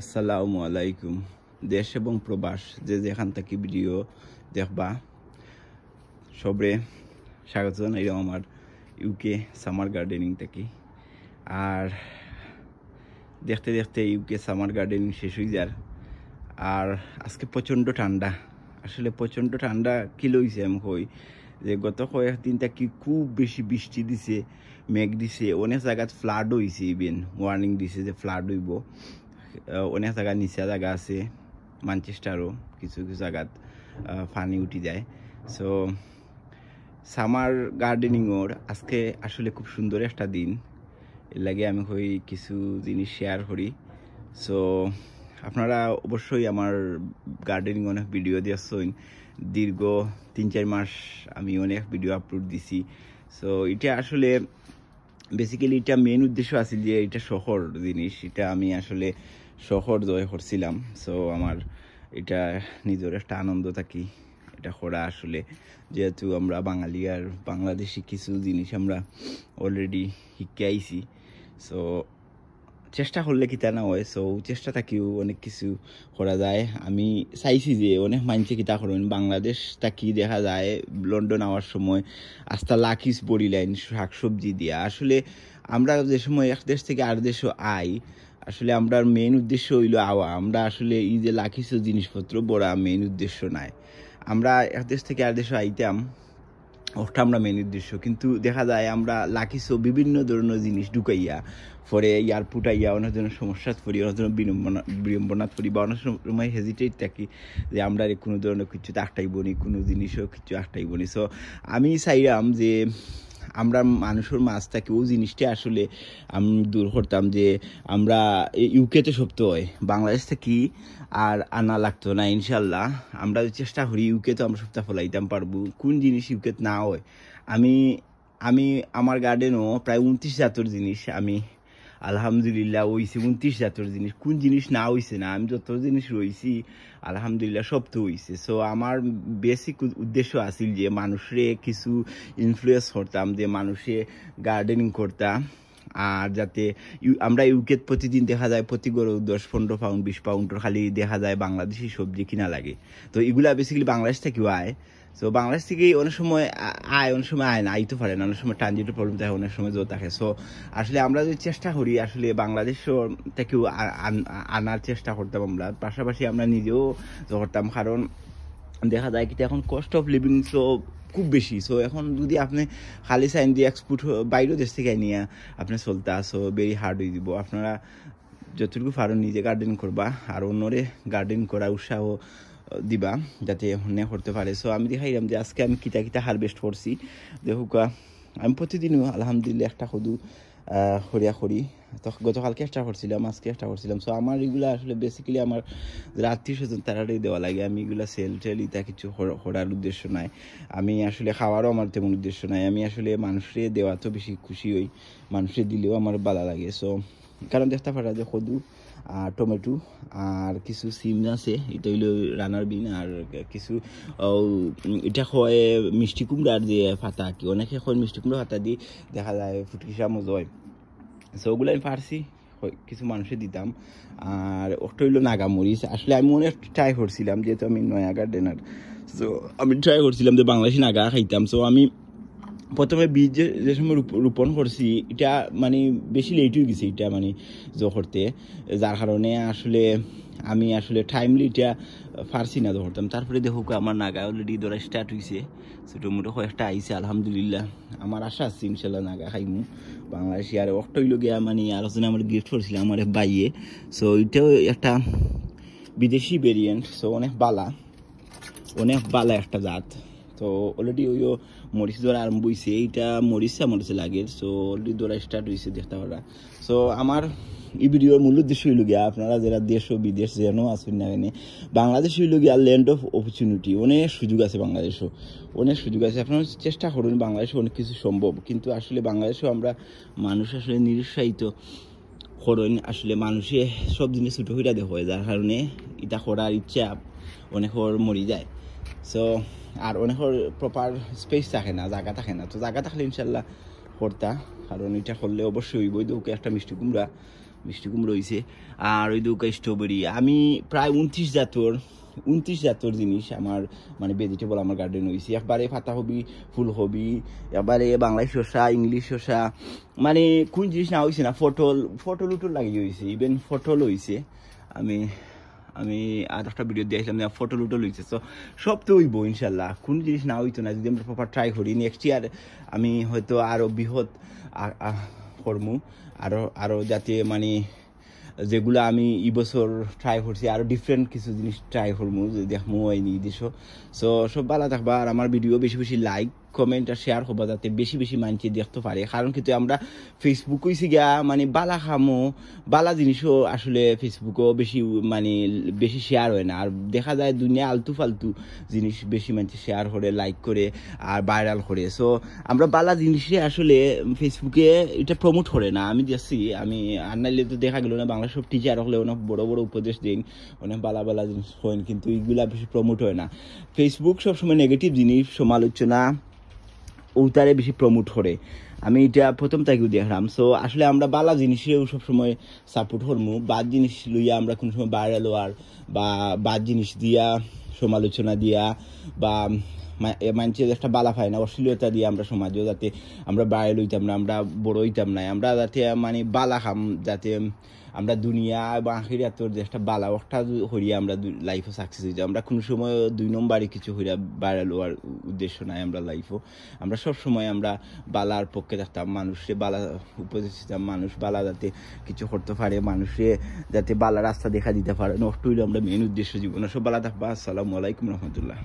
আসসালামু আলাইকুম। দেশ এবং প্রবাস যে যেখান থেকে ভিডিও দেখবা সবরে স্বাগত জানাইলাম আমার ইউকে সামার গার্ডেনিং থেকে। আর দেখতে দেখতে ইউকে সামার গার্ডেনিং শেষ হয়ে যার। আর আজকে প্রচণ্ড ঠান্ডা, আসলে প্রচণ্ড ঠান্ডা কি লইছে আমি কই যে গত কয়েকদিন থেকে খুব বেশি বৃষ্টি দিছে, মেঘ দিছে, অনেক জায়গাত ফ্লাড হয়েছে, ইভেন ওয়ার্নিং দিছে যে ফ্লাড হইব। অনেক জায়গা নিচা জায়গা আছে, ম্যানচেস্টারও কিছু কিছু জায়গাত পানি উঠি যায়। সো সামার গার্ডেনিংর আজকে আসলে খুব সুন্দর একটা দিন, এর লাগে আমি কই কিছু জিনিস শেয়ার করি। সো আপনারা অবশ্যই আমার গার্ডেনিং অনেক ভিডিও দিয়েছেন, দীর্ঘ 3-4 মাস আমি অনেক ভিডিও আপলোড দিছি। সো এটা আসলে বেসিক্যালি এটা মেন উদ্দেশ্য আছে যে এটা শহর জিনিস, এটা আমি আসলে শহর জয় করছিলাম। সো আমার এটা নিজের একটা আনন্দ থাকি এটা করা, আসলে যেহেতু আমরা বাঙালি আর বাংলাদেশি কিছু জিনিস আমরা অলরেডি শিখে আইছি। সো চেষ্টা করলে কিতা না হয়, সো চেষ্টা থাকিও অনেক কিছু করা যায়। আমি চাইছি যে অনেক মানুষে কিতা করেন, বাংলাদেশ থাকি দেখা যায় লন্ডন আওয়ার সময় আস্তা লাকিস বড়ি লাইন শাকসবজি দিয়া। আসলে আমরা যে সময় এক দেশ থেকে আর দেশও আই, আসলে আমরা মেইন উদ্দেশ্য হইলো আওয়া, আমরা আসলে এই যে লাকিস জিনিসপত্র বড়া মেইন উদ্দেশ্য নাই। আমরা এক দেশ থেকে আর দেশও আইতাম, ওটা আমরা মেন উদ্দেশ্য, কিন্তু দেখা যায় আমরা লাকিসও বিভিন্ন ধরনের জিনিস ঢুকাইয়া পরে ইয়ার ফুটাইয়া অনেক ধরনের সমস্যাত পড়ি, অনেক ধরনের বিড়ম্বনাত পড়ি, বা অনেক সময় হেজিটেট থাকি যে আমরা কোনো ধরনের কিছু আটটাইব নি, কোনো জিনিসও কিছু আটটাইব নি। সো আমি চাইলাম যে আমরা মানুষের মাছ থাকি ও জিনিসটা আসলে আমি দূর করতাম, যে আমরা ইউকেতে সপ্তাহ হয় বাংলাদেশ থেকে আর আনা লাগতো না। ইনশাল্লাহ আমরা চেষ্টা করি ইউকে তো আমরা সপ্তাহ ফলাইতাম পারবো। কোন জিনিস ইউকেত না হয়, আমি আমি আমার গার্ডেনও প্রায় 29 জাতের জিনিস আমি আলহামদুলিল্লাহ হইছে। 29 জাতের জিনিস, কোন জিনিস না হইছে না, আমি যত জিনিস রয়েছি আলহামদুলিল্লাহ সব তো হইছে। সো আমার বেসিক উদ্দেশ্য আছিল যে মানুষরে কিছু ইনফ্লুয়েন্স করতাম, যে মানুষে গার্ডেনিং করতাম। আর যাতে আমরা ইউকেত প্রতিদিন দেখা যায় প্রতি গরু 10-15 পাউন্ড 20 পাউন্ডের খালি দেখা যায় বাংলাদেশি সবজি কিনা লাগে। তো এগুলা বেসিক্যালি বাংলাদেশ থেকেও আয়। সো বাংলাদেশ থেকে অনেক সময় আয়, অনেক সময় আয় না, আইতে পারে না, অনেক সময় ট্রানজিটের প্রবলেম থাকে, অনেক সময় জোর থাকে। সো আসলে আমরা যদি চেষ্টা করি আসলে বাংলাদেশ থেকেও আনার চেষ্টা করতাম আমরা, পাশাপাশি আমরা নিজেও করতাম। কারণ দেখা যায় কি এখন কস্ট অফ লিভিং সো খুব বেশি। সো এখন যদি আপনি খালি চাইন দিয়ে এক্সপোর্ট বাইরেও দেশ থেকে নিয়ে আপনি চলতা, সো ভেরি হার্ড হয়ে দিব। আপনারা যতটুকু পারো নিজে গার্ডেন করবা আর অন্যরে গার্ডেন করা উৎসাহ দিবা যাতে অন্য করতে পারে। সো আমি দেখাইলাম যে আজকে আমি কিতা কিতা হারভেস্ট করছি। দেখো আমি প্রতিদিনও আলহামদুলিল্লাহ একটা সদু হরিয়া করি। তো গতকালকে একটা করছিলাম, আজকে একটা করছিলাম। সো আমার এগুলো আসলে বেসিক্যালি আমার যারা আত্মীয় স্বজন তারাই দেওয়া লাগে। আমি এগুলো সেল টেল ইতা কিছু করার উদ্দেশ্য নাই, আমি আসলে খাওয়ারও আমার তেমন উদ্দেশ্য নাই। আমি আসলে মানুষরে দেওয়া তো বেশি খুশি হই, মানুষরে দিলেও আমার ভালো লাগে। সো কারণ দেখতে পারা যে সদু আর টমেটো আর কিছু সিম আছে, এটা হইলো রানার বিন, আর কিছু এটা হয় মিষ্টি কুমড়ার যে পাতা কি, অনেকে হয় মিষ্টি কুমড়া পাতা দিয়ে দেখা যায় ফুটকি চামচ হয়। সো ওগুলো আমি পারছি কিছু মানুষে দিতাম। আর ওটা হইলো নাগামরিচ। আসলে আমি অনেক ট্রাই করছিলাম, যেহেতু আমি নয়া গার্ডেনার, সো আমি ট্রাই করছিলাম যে বাংলাদেশি নাগা খাইতাম। সো আমি প্রথমে বীজ যে সময় রোপণ করছি এটা মানে বেশি লেট হয়ে গেছে এটা মানে করতে, যার কারণে আসলে আমি আসলে টাইমলি এটা পারছি না ধরতাম। তারপরে দেখো আমার নাগা অলরেডি ধরা স্টার্ট হয়েছে, ছোটো মোটো কয়েকটা আইসে আলহামদুলিল্লাহ। আমার আশা আছে ইনশাল্লাহ নাগা খাইমু বাংলাদেশি। আর একটা হইল গিয়া মানে আলোচনা আমার গিফট করছিল আমার বাইয়ে। সো এটাও একটা বিদেশি ভেরিয়েন্ট, সো অনেক বালা একটা জাত। তো অলরেডি ওই মরিচ ধরা আরম্ভ হয়েছে, এইটা মরিচে লাগে। সো অলরেডি ধরা স্টার্ট হয়েছে দেখতে পারা। সো আমার এই ভিডিওর মূল উদ্দেশ্য হইল গিয়া আপনারা যারা দেশ ও বিদেশ যেন আসবেন না কেন, বাংলাদেশ হইল গিয়া ল্যান্ড অফ অপরচুনিটি, অনেক সুযোগ আছে বাংলাদেশও, অনেক সুযোগ আছে। আপনারা চেষ্টা করুন, বাংলাদেশে অনেক কিছু সম্ভব, কিন্তু আসলে বাংলাদেশেও আমরা মানুষ আসলে নিরুৎসাহিত করেন। আসলে মানুষে সব জিনিস ছোটো হইয়া দেখো, যার কারণে এটা করার ইচ্ছা অনেকের মরি যায়। সো আর অনেকের প্রপার স্পেস থাকে না, জায়গা থাকে না। তো জায়গা থাকলে ইনশাল্লাহ করতা, কারণ এটা করলে অবশ্যই হইবই। ওকে একটা মিষ্টি কুমড়া মিষ্টি কুমড়ো হয়েছে আর ওই দুকা স্ট্রবেরি। আমি প্রায় 29 জাতর জিনিস আমার মানে ভেজিটেবল আমার গার্ডেন হয়েছে। একবারে পাতাকপি, ফুলকপি, একবারে বাংলায় শসা, ইংলিশ শসা, মানে কোন জিনিস না হয়েছে না, ফটল উটল লাগিয়ে হয়েছে, ইভেন ফটল হয়েছে। আমি আর একটা ভিডিও দিয়েছিলাম ফটো লুটো লইছে। তো সব তো হইব ইনশাল্লাহ, কোন জিনিস না হইতো না যদি আমরা প্রপার ট্রাই করি। নেক্সট ইয়ার আমি হয়তো আরও বৃহৎ করমু, আরও যাতে মানে যেগুলো আমি এই বছর ট্রাই করছি আরও ডিফারেন্ট কিছু জিনিস ট্রাই করবো, দেখবো এই নির্দেশ। সো সব ভালো থাকবা আর আমার ভিডিও বেশি বেশি লাইক কমেন্ট আর শেয়ার হবা যাতে বেশি বেশি মানুষ দেখতে পারে। কারণ কিন্তু আমরা ফেসবুক হয়েছি গিয়া মানে বালা খামো, বালা জিনিসও আসলে ফেসবুকও বেশি মানে বেশি শেয়ার হয় না। আর দেখা যায় দুনিয়া আলতু ফালতু জিনিস বেশি মানুষ শেয়ার করে, লাইক করে আর ভাইরাল করে। সো আমরা বালা জিনিসে আসলে ফেসবুকে এটা প্রমোট করে না। আমি দেখছি, আমি আর নাইলে তো দেখা গেল না বাংলা সব টিচার হলে অনেক বড় বড় উপদেশ দিন, অনেক বালা জিনিস হয়, কিন্তু এইগুলা বেশি প্রমোট হয় না। ফেসবুক সবসময় নেগেটিভ জিনিস সমালোচনা ওটারে বেশি প্রমোট করে, আমি এটা প্রথম থেকেও দেখলাম। সো আসলে আমরা বালা জিনিসেও সবসময় সাপোর্ট করবো, বাদ জিনিস লইয়া আমরা কোনো সময় ভাইরাল হওয়ার বা বাদ জিনিস দিয়া সমালোচনা দিয়া বা মানুষের একটা বালা পায় না অশ্লীলতা দিয়ে আমরা সমাজেও যাতে আমরা ভাইরাল হইতাম না, আমরা বড় হইতাম না, আমরা যাতে মানে বালা খাম, যাতে আমরা দুনিয়া বা আখিরাতর যে একটা বালা একটা হইয়া আমরা লাইফও সাকসেস হয়ে যাই। আমরা কোনো সময় 2 নম্বরে কিছু হইয়া ভাইরাল হওয়ার উদ্দেশ্য নাই আমরা লাইফও। আমরা সব সময় আমরা বালার পক্ষে থাকতাম, মানুষে বালা উপদেশ দিতাম, মানুষ বালা যাতে কিছু করতে পারে, মানুষে যাতে বালা রাস্তা দেখা দিতে পারে, নষ্ট হইলে আমরা মেন উদ্দেশ্য জীবনে। সব বালা থাকবা। আসসালামু আলাইকুম রহমতুল্লাহ।